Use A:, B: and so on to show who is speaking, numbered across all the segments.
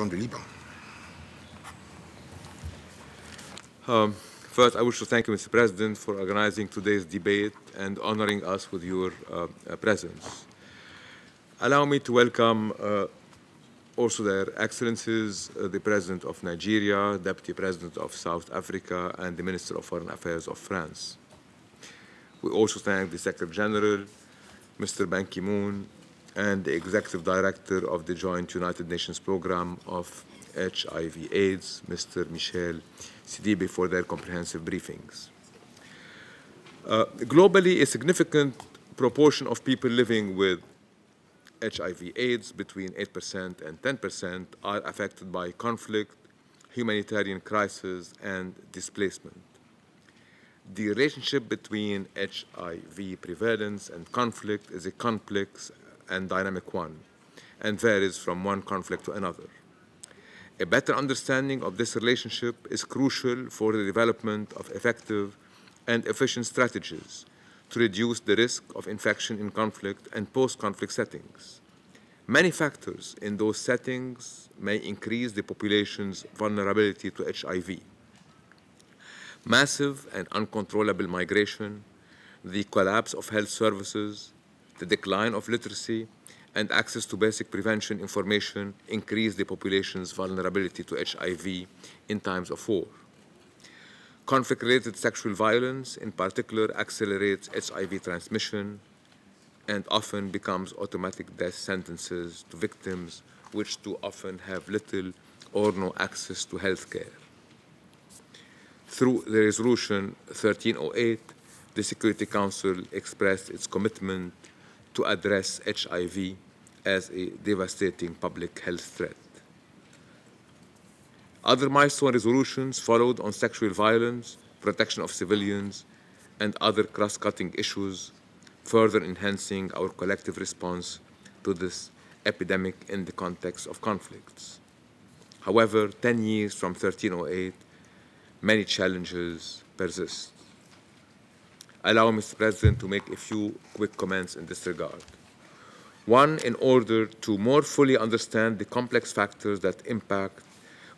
A: temps du Liban.
B: First, I wish to thank you, Mr. President, for organizing today's debate and honoring us with your presence. Allow me to welcome also their excellencies, the President of Nigeria, Deputy President of South Africa, and the Minister of Foreign Affairs of France. We also thank the Secretary General, Mr. Ban Ki-moon, and the Executive Director of the Joint United Nations Programme of HIV/AIDS, Mr. Michel Sidibe, for their comprehensive briefings. Globally, a significant proportion of people living with HIV/AIDS, between 8% and 10%, are affected by conflict, humanitarian crisis, and displacement. The relationship between HIV prevalence and conflict is a complex and dynamic one, and varies from one conflict to another. A better understanding of this relationship is crucial for the development of effective and efficient strategies to reduce the risk of infection in conflict and post-conflict settings. Many factors in those settings may increase the population's vulnerability to HIV. Massive and uncontrollable migration, the collapse of health services, the decline of literacy, and access to basic prevention information increase the population's vulnerability to HIV in times of war. Conflict-related sexual violence, in particular, accelerates HIV transmission and often becomes automatic death sentences to victims, which too often have little or no access to health care. Through the Resolution 1308, the Security Council expressed its commitment to address HIV as a devastating public health threat. Other milestone resolutions followed on sexual violence, protection of civilians, and other cross-cutting issues, further enhancing our collective response to this epidemic in the context of conflicts. However, 10 years from 1308, many challenges persist. Allow me, Mr. President, to make a few quick comments in this regard. One, in order to more fully understand the complex factors that impact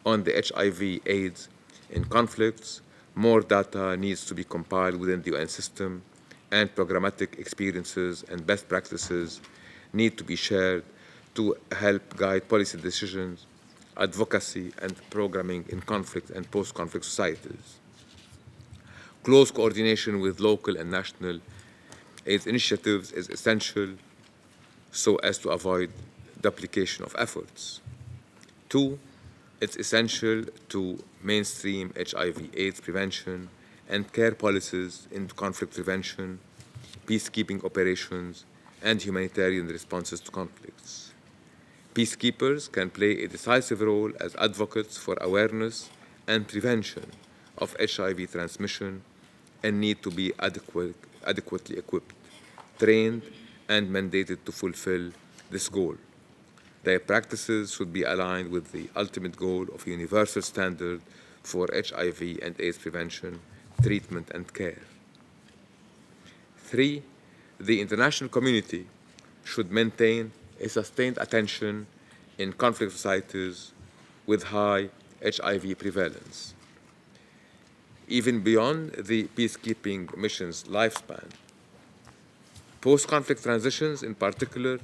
B: on the HIV/AIDS in conflicts, more data needs to be compiled within the UN system, and programmatic experiences and best practices need to be shared to help guide policy decisions, advocacy, and programming in conflict and post-conflict societies. Close coordination with local and national AIDS initiatives is essential so as to avoid duplication of efforts. Two, it's essential to mainstream HIV/AIDS prevention and care policies in conflict prevention, peacekeeping operations, and humanitarian responses to conflicts. Peacekeepers can play a decisive role as advocates for awareness and prevention of HIV transmission and need to be adequately equipped, trained, and mandated to fulfill this goal. Their practices should be aligned with the ultimate goal of a universal standard for HIV and AIDS prevention, treatment, and care. Three, the international community should maintain a sustained attention in conflict societies with high HIV prevalence. Even beyond the peacekeeping mission's lifespan, post-conflict transitions in particular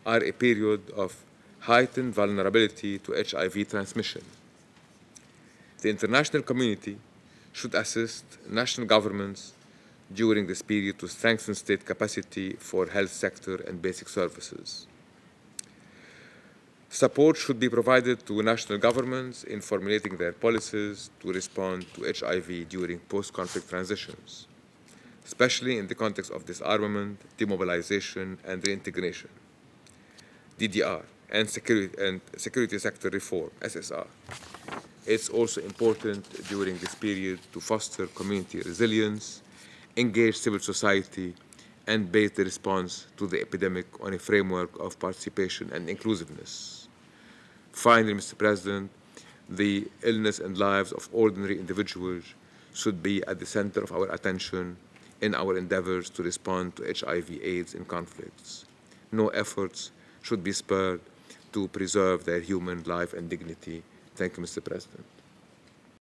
B: are a period of heightened vulnerability to HIV transmission. The international community should assist national governments during this period to strengthen state capacity for health sector and basic services. Support should be provided to national governments in formulating their policies to respond to HIV during post-conflict transitions, especially in the context of disarmament, demobilization, and reintegration, DDR, and security sector reform, SSR. It's also important during this period to foster community resilience, engage civil society, and base the response to the epidemic on a framework of participation and inclusiveness. Finally, Mr. President, the illness and lives of ordinary individuals should be at the center of our attention in our endeavors to respond to HIV/AIDS in conflicts. No efforts should be spared to to preserve their human life and dignity. Thank you, Mr. President.